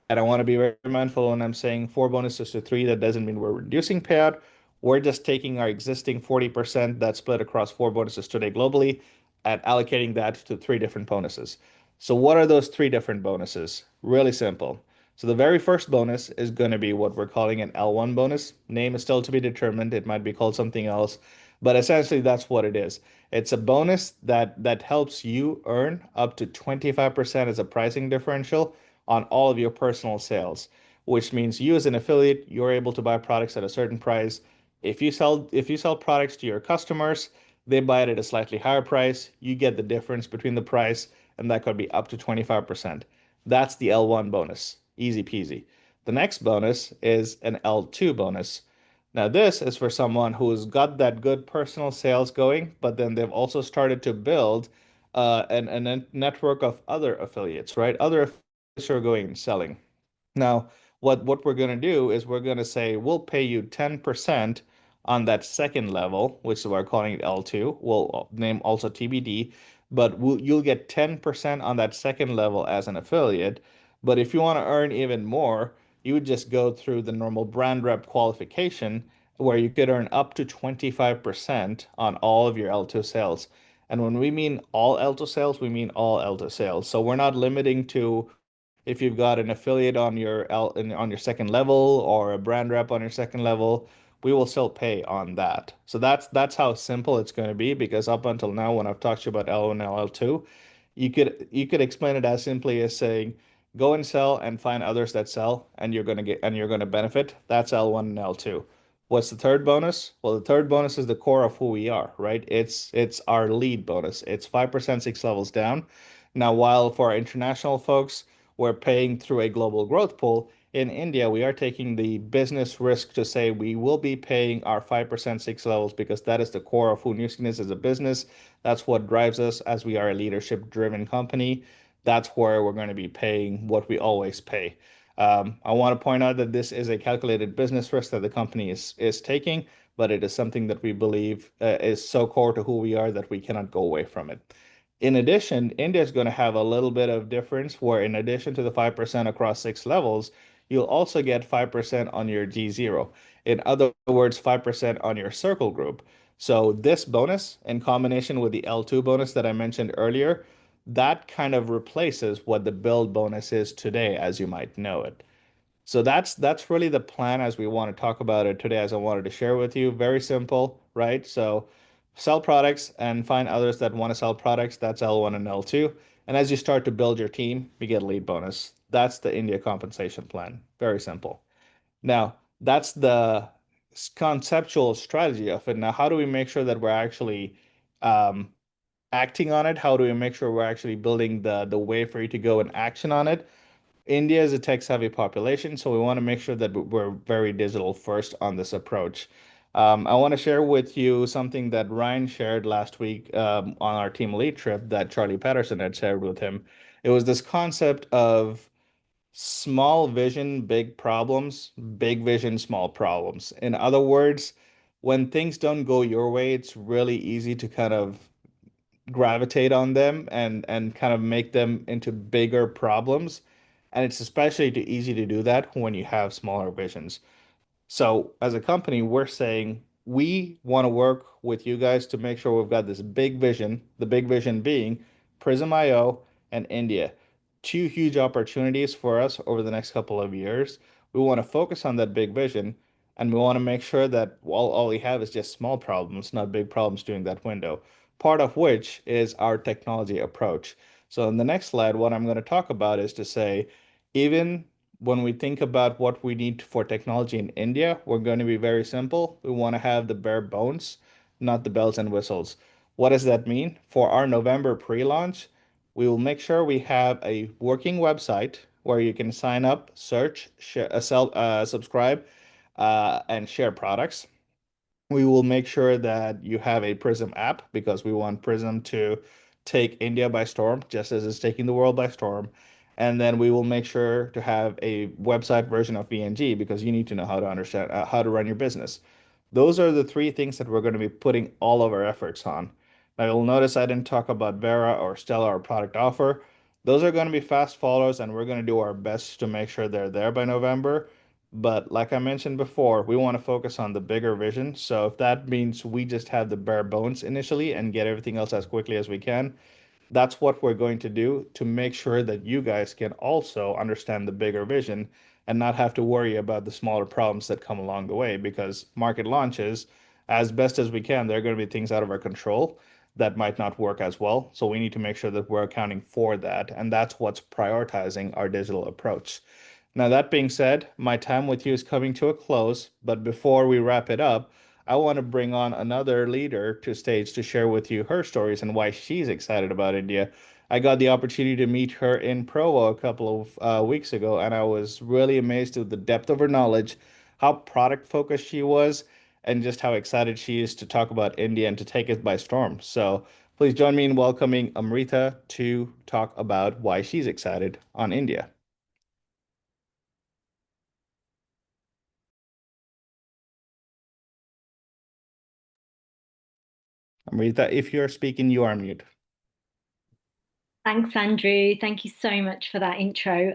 And I want to be very mindful when I'm saying 4 bonuses to 3. That doesn't mean we're reducing payout. We're just taking our existing 40% that's split across 4 bonuses today globally and allocating that to 3 different bonuses. So what are those 3 different bonuses? Really simple. So the very first bonus is going to be what we're calling an L1 bonus. Name is still to be determined. It might be called something else, but essentially that's what it is. It's a bonus that helps you earn up to 25% as a pricing differential on all of your personal sales, which means you as an affiliate, you're able to buy products at a certain price. If you sell products to your customers, they buy it at a slightly higher price. You get the difference between the price, and that could be up to 25%. That's the L1 bonus. Easy peasy. The next bonus is an L2 bonus. Now, this is for someone who's got that good personal sales going, but then they've also started to build a network of other affiliates, right? Other affiliates are going and selling. Now, what we're going to do is we're going to say we'll pay you 10% on that second level, which is why we're calling it L2. We'll name also TBD, but you'll get 10% on that second level as an affiliate. But if you want to earn even more, you would just go through the normal brand rep qualification where you could earn up to 25% on all of your L2 sales. And when we mean all L2 sales, we mean all L2 sales. So we're not limiting to if you've got an affiliate on your second level or a brand rep on your second level, we will still pay on that. So that's how simple it's going to be, because up until now, when I've talked to you about L1 and L2, you could explain it as simply as saying, go and sell and find others that sell, and you're going to benefit. That's L1 and L2. What's the third bonus? Well, the third bonus is the core of who we are, right? It's our lead bonus. It's 5% 6 levels down. Now, while for our international folks, we're paying through a global growth pool. In India, we are taking the business risk to say we will be paying our 5% 6 levels because that is the core of who Nuskin is as a business. That's what drives us as we are a leadership driven company. That's where we're going to be paying what we always pay. I want to point out that this is a calculated business risk that the company is taking, but it is something that we believe is so core to who we are that we cannot go away from it. In addition, India is going to have a little bit of difference where in addition to the 5% across 6 levels, you'll also get 5% on your G0. In other words, 5% on your circle group. So this bonus, in combination with the L2 bonus that I mentioned earlier, that kind of replaces what the build bonus is today, as you might know it. So that's really the plan as we want to talk about it today, as I wanted to share with you. Very simple, right? So sell products and find others that want to sell products. That's L1 and L2. And as you start to build your team, you get a lead bonus. That's the India compensation plan. Very simple. Now, that's the conceptual strategy of it. Now, how do we make sure that we're actually um, acting on it? How do we make sure we're actually building the way for you to go and action on it? India is a tech-savvy population, so we want to make sure that we're very digital first on this approach. I want to share with you something that Ryan shared last week on our team lead trip that Charlie Patterson had shared with him. It was this concept of small vision, big problems, big vision, small problems. In other words, when things don't go your way, it's really easy to kind of gravitate on them and kind of make them into bigger problems. And it's especially too easy to do that when you have smaller visions. So as a company, we're saying we want to work with you guys to make sure we've got this big vision, the big vision being Prism.io and India. Two huge opportunities for us over the next couple of years. We want to focus on that big vision, and we want to make sure that all we have is just small problems, not big problems during that window. Part of which is our technology approach. So in the next slide, what I'm going to talk about is to say, even when we think about what we need for technology in India, we're going to be very simple. We want to have the bare bones, not the bells and whistles. What does that mean? For our November pre-launch, we will make sure we have a working website where you can sign up, search, share, subscribe, and share products. We will make sure that you have a Prism app because we want Prism to take India by storm, just as it's taking the world by storm. And then we will make sure to have a website version of VNG because you need to know how to understand how to run your business. Those are the three things that we're going to be putting all of our efforts on. Now, you'll notice I didn't talk about Vera or Stella or product offer. Those are going to be fast followers, and we're going to do our best to make sure they're there by November. But like I mentioned before, we want to focus on the bigger vision. So if that means we just have the bare bones initially and get everything else as quickly as we can, that's what we're going to do to make sure that you guys can also understand the bigger vision and not have to worry about the smaller problems that come along the way. Because market launches, as best as we can, there are going to be things out of our control that might not work as well. So we need to make sure that we're accounting for that. And that's what's prioritizing our digital approach. Now, that being said, my time with you is coming to a close, but before we wrap it up, I want to bring on another leader to stage to share with you her stories and why she's excited about India. I got the opportunity to meet her in Provo a couple of weeks ago, and I was really amazed with the depth of her knowledge, how product focused she was, and just how excited she is to talk about India and to take it by storm. So please join me in welcoming Amrita to talk about why she's excited on India. Amrita, if you're speaking, you are mute. Thanks, Andrew. Thank you so much for that intro.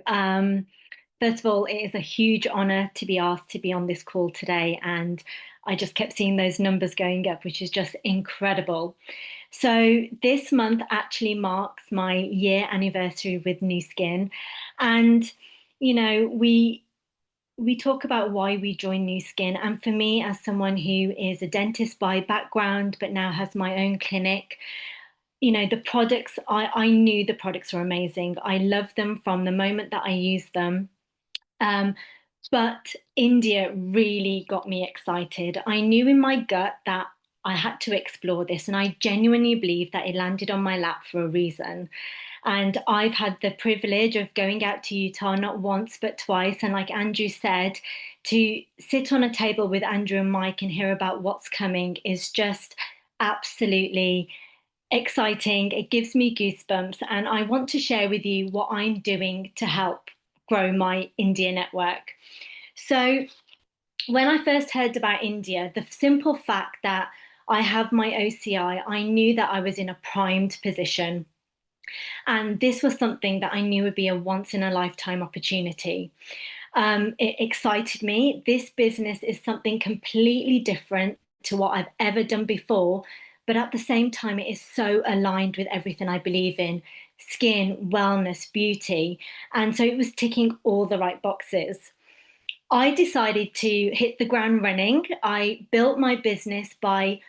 First of all, it is a huge honor to be asked to be on this call today. And I just kept seeing those numbers going up, which is just incredible. So this month actually marks my year anniversary with Nuskin. And, we talk about why we joined Nuskin. And for me, as someone who is a dentist by background, but now has my own clinic, the products, I knew the products were amazing. I loved them from the moment that I used them. But India really got me excited. I knew in my gut that I had to explore this, and I genuinely believe that it landed on my lap for a reason. And I've had the privilege of going out to Utah not once, but twice. And like Andrew said, to sit on a table with Andrew and Mike and hear about what's coming is just absolutely exciting. It gives me goosebumps. And I want to share with you what I'm doing to help grow my India network. So, when I first heard about India, the simple fact that I have my OCI, I knew that I was in a primed position. And this was something that I knew would be a once in a lifetime opportunity. It excited me. This business is something completely different to what I've ever done before. But at the same time, it is so aligned with everything I believe in: skin, wellness, beauty. And so it was ticking all the right boxes. I decided to hit the ground running. I built my business by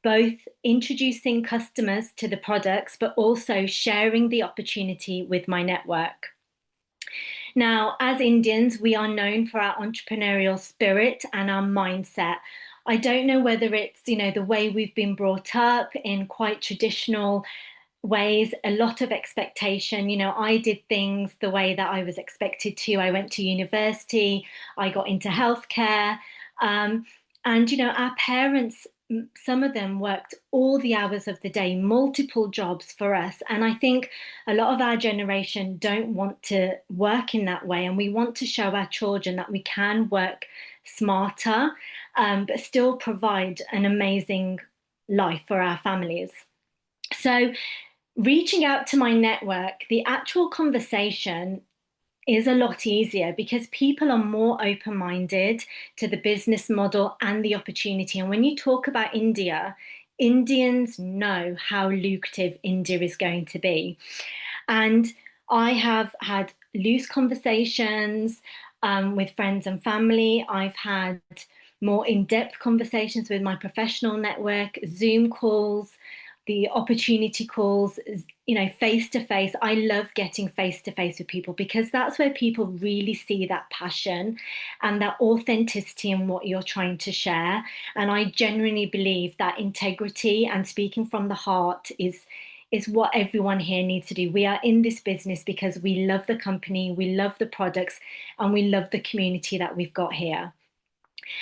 both introducing customers to the products, but also sharing the opportunity with my network. Now, as Indians, we are known for our entrepreneurial spirit and our mindset. I don't know whether it's, the way we've been brought up in quite traditional ways, a lot of expectation. I did things the way that I was expected to. I went to university, I got into healthcare. And, our parents, some of them worked all the hours of the day, multiple jobs for us. And I think a lot of our generation don't want to work in that way. And we want to show our children that we can work smarter, but still provide an amazing life for our families. So, reaching out to my network, the actual conversation is a lot easier because people are more open-minded to the business model and the opportunity. And when you talk about India, Indians know how lucrative India is going to be. And I have had loose conversations with friends and family. I've had more in-depth conversations with my professional network, Zoom calls, the opportunity calls, face to face. I love getting face to face with people because that's where people really see that passion and that authenticity in what you're trying to share. And I genuinely believe that integrity and speaking from the heart is what everyone here needs to do. We are in this business because we love the company, we love the products, and we love the community that we've got here.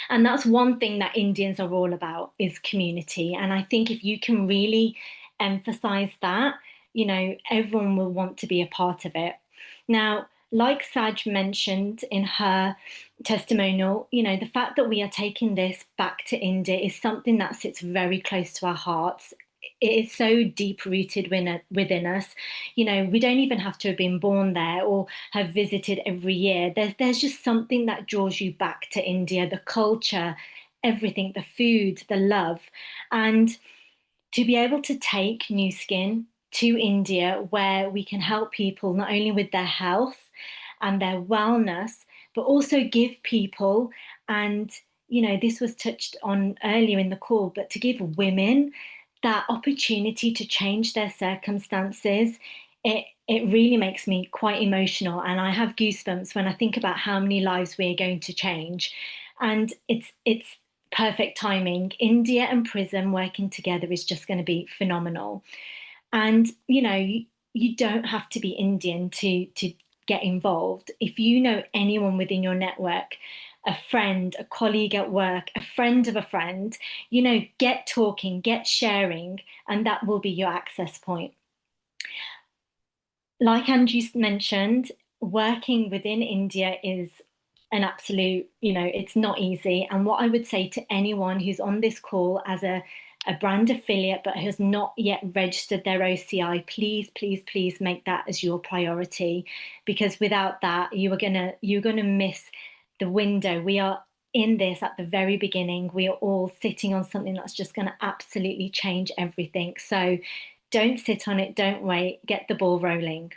And that's one thing that Indians are all about is community. And I think if you can really emphasize that, everyone will want to be a part of it. Now, like Saj mentioned in her testimonial, the fact that we are taking this back to India is something that sits very close to our hearts. It is so deep rooted within us. We don't even have to have been born there or have visited every year. There's just something that draws you back to India, the culture, everything, the food, the love. And to be able to take New Skin to India, where we can help people not only with their health and their wellness, but also give people, and this was touched on earlier in the call, but to give women that opportunity to change their circumstances, it really makes me quite emotional, and I have goosebumps when I think about how many lives we're going to change. And it's perfect timing. India and Prism working together is just going to be phenomenal. And you don't have to be Indian to get involved. If you know anyone within your network, a friend, a colleague at work, a friend of a friend, get talking, get sharing, and that will be your access point. Like Andrew mentioned, working within India is an absolute, it's not easy. And what I would say to anyone who's on this call as a brand affiliate but has not yet registered their OCI, please, please, please make that as your priority, because without that, you're gonna miss the window. We are in this at the very beginning. We are all sitting on something that's just going to absolutely change everything. So don't sit on it, don't wait, get the ball rolling.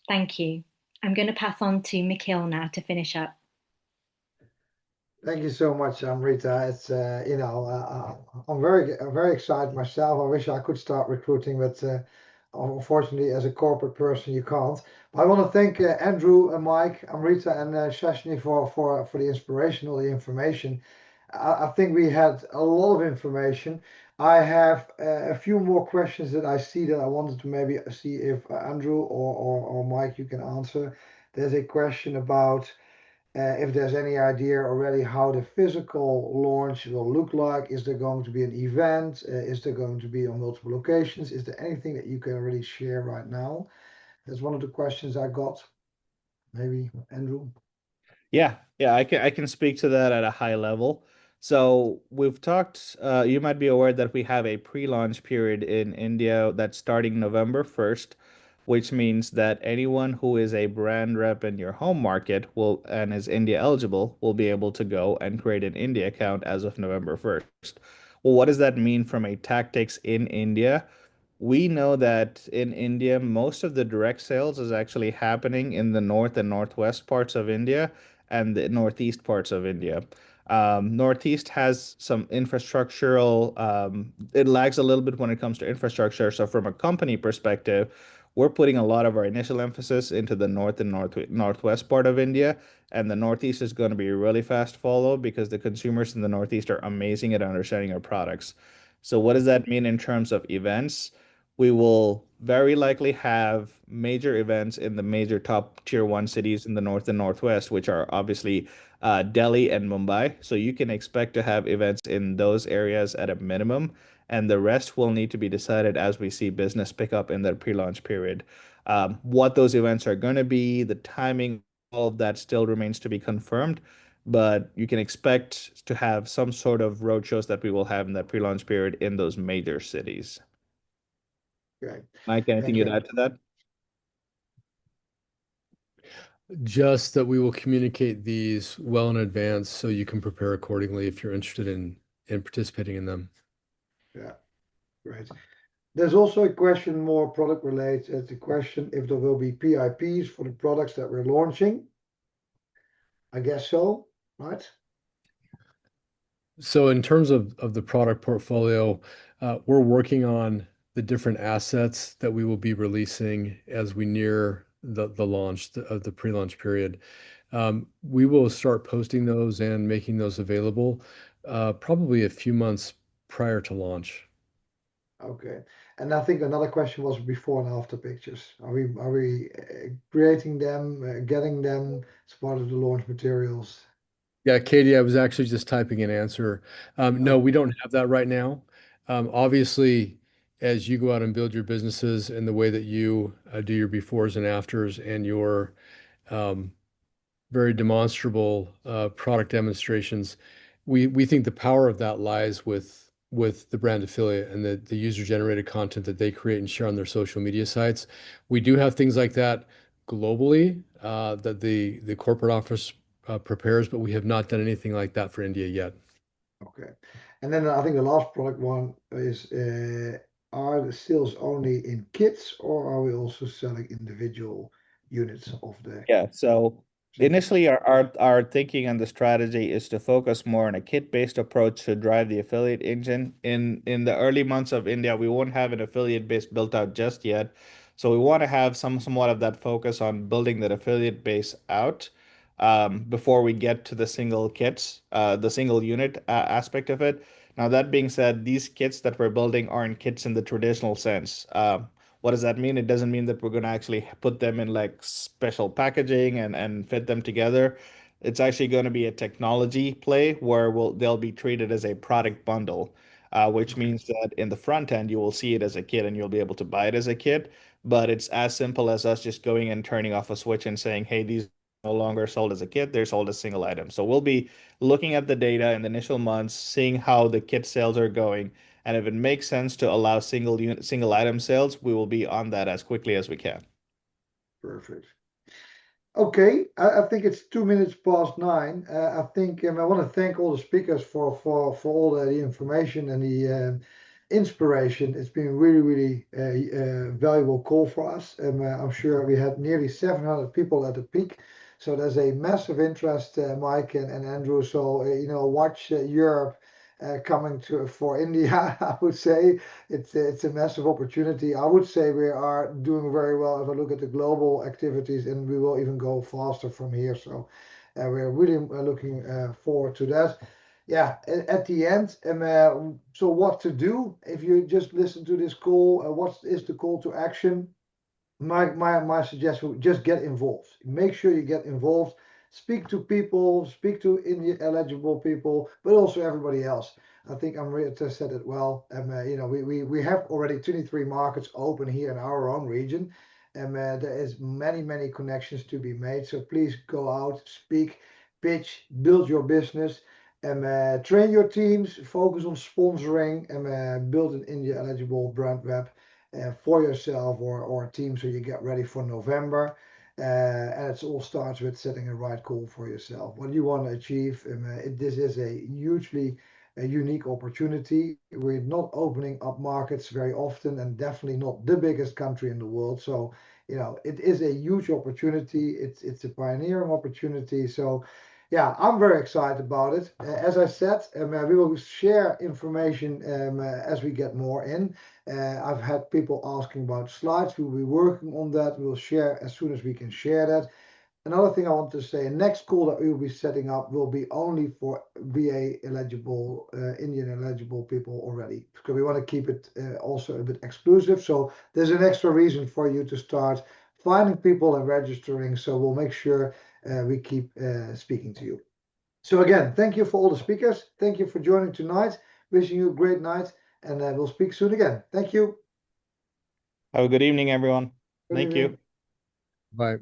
Thank you. I'm going to pass on to Mikhail now to finish up. Thank you so much, Rita. It's I'm very excited myself. I wish I could start recruiting, but unfortunately, as a corporate person, you can't. But I want to thank Andrew and Mike, Amrita, and Shashni for the inspirational information. I think we had a lot of information. I have a few more questions that I see that I wanted to maybe see if Andrew or Mike you can answer. There's a question about if there's any idea already how the physical launch will look like. Is there going to be an event? Is there going to be on multiple locations? Is there anything that you can already share right now? That's one of the questions I got. Maybe Andrew. Yeah, I can speak to that at a high level. So we've talked, you might be aware that we have a pre-launch period in India that's starting November 1st, which means that anyone who is a brand rep in your home market will and is India eligible will be able to go and create an India account as of November 1st. Well, what does that mean from a tactics in India? We know that in India, most of the direct sales is actually happening in the north and northwest parts of India and the northeast parts of India. Northeast has some infrastructural, it lags a little bit when it comes to infrastructure. So, from a company perspective, we're putting a lot of our initial emphasis into the north and northwest part of India. And the northeast is going to be a really fast follow because the consumers in the northeast are amazing at understanding our products. So, what does that mean in terms of events? We will very likely have major events in the major top tier one cities in the north and northwest, which are obviously Delhi and Mumbai. So you can expect to have events in those areas at a minimum, and the rest will need to be decided as we see business pick up in that pre-launch period. What those events are going to be, the timing, all of that still remains to be confirmed. But you can expect to have some sort of roadshows that we will have in that pre-launch period in those major cities. Great. Mike, anything Thank you'd you. add to that? Just that we will communicate these well in advance so you can prepare accordingly if you're interested in participating in them. Yeah, great. There's also a question more product related. The question if there will be PIPs for the products that we're launching. I guess so, right? So in terms of the product portfolio, we're working on the different assets that we will be releasing as we near the launch of the pre-launch period. We will start posting those and making those available probably a few months prior to launch. Okay. And I think another question was before and after pictures. Are we creating them, getting them as part of the launch materials? Yeah, Katie, I was actually just typing an answer. No, we don't have that right now. Obviously, as you go out and build your businesses and the way that you do your befores and afters and your um, very demonstrable product demonstrations, we think the power of that lies with the brand affiliate and the user-generated content that they create and share on their social media sites. We do have things like that globally that the corporate office prepares, but we have not done anything like that for India yet. Okay. And then I think the last product one is, are the sales only in kits, or are we also selling individual units of the Yeah, so initially our thinking and the strategy is to focus more on a kit-based approach to drive the affiliate engine. In the early months of India, we won't have an affiliate base built out just yet. So we want to have somewhat of that focus on building that affiliate base out before we get to the single kits, the single unit aspect of it. Now, that being said, these kits that we're building aren't kits in the traditional sense. What does that mean? It doesn't mean that we're going to actually put them in like special packaging and fit them together. It's actually going to be a technology play where they'll be treated as a product bundle, which Okay. means that in the front end, you will see it as a kit and you'll be able to buy it as a kit. But it's as simple as us just going and turning off a switch and saying, hey, these are no longer sold as a kit, they're sold as single items. So we'll be looking at the data in the initial months, seeing how the kit sales are going, and if it makes sense to allow single item sales, we will be on that as quickly as we can. Perfect. Okay, I think it's 2 minutes past 9. I think I want to thank all the speakers for all the information and the inspiration. It's been really valuable call for us. I'm sure we had nearly 700 people at the peak. So there's a massive interest, Mike and Andrew. So, watch Europe coming to for India. I would say it's a massive opportunity. I would say we are doing very well if I look at the global activities, and we will even go faster from here. So we're really looking forward to that. Yeah, at the end, so what to do if you just listen to this call? What is the call to action? My suggestion: just get involved. Make sure you get involved. Speak to people, speak to eligible people, but also everybody else. I think Amrita said it well. We have already 23 markets open here in our own region, and there is many connections to be made. So please go out, speak, pitch, build your business, and train your teams. Focus on sponsoring, and build an India eligible brand web for yourself or a team, so you get ready for November. And it all starts with setting a right goal for yourself. What do you want to achieve? This is a hugely unique opportunity. We're not opening up markets very often, and definitely not the biggest country in the world. So, it is a huge opportunity. It's a pioneering opportunity. So, yeah, I'm very excited about it. As I said, we will share information as we get more in. I've had people asking about slides. We'll be working on that. We'll share as soon as we can share that. Another thing I want to say, next call that we will be setting up will be only for VA eligible, Indian eligible people already, because we want to keep it also a bit exclusive. So there's an extra reason for you to start finding people and registering. So we'll make sure we keep speaking to you. So again, thank you for all the speakers. Thank you for joining tonight. Wishing you a great night, and we'll speak soon again. Thank you. Have a good evening, everyone. Good Thank evening. you. Bye.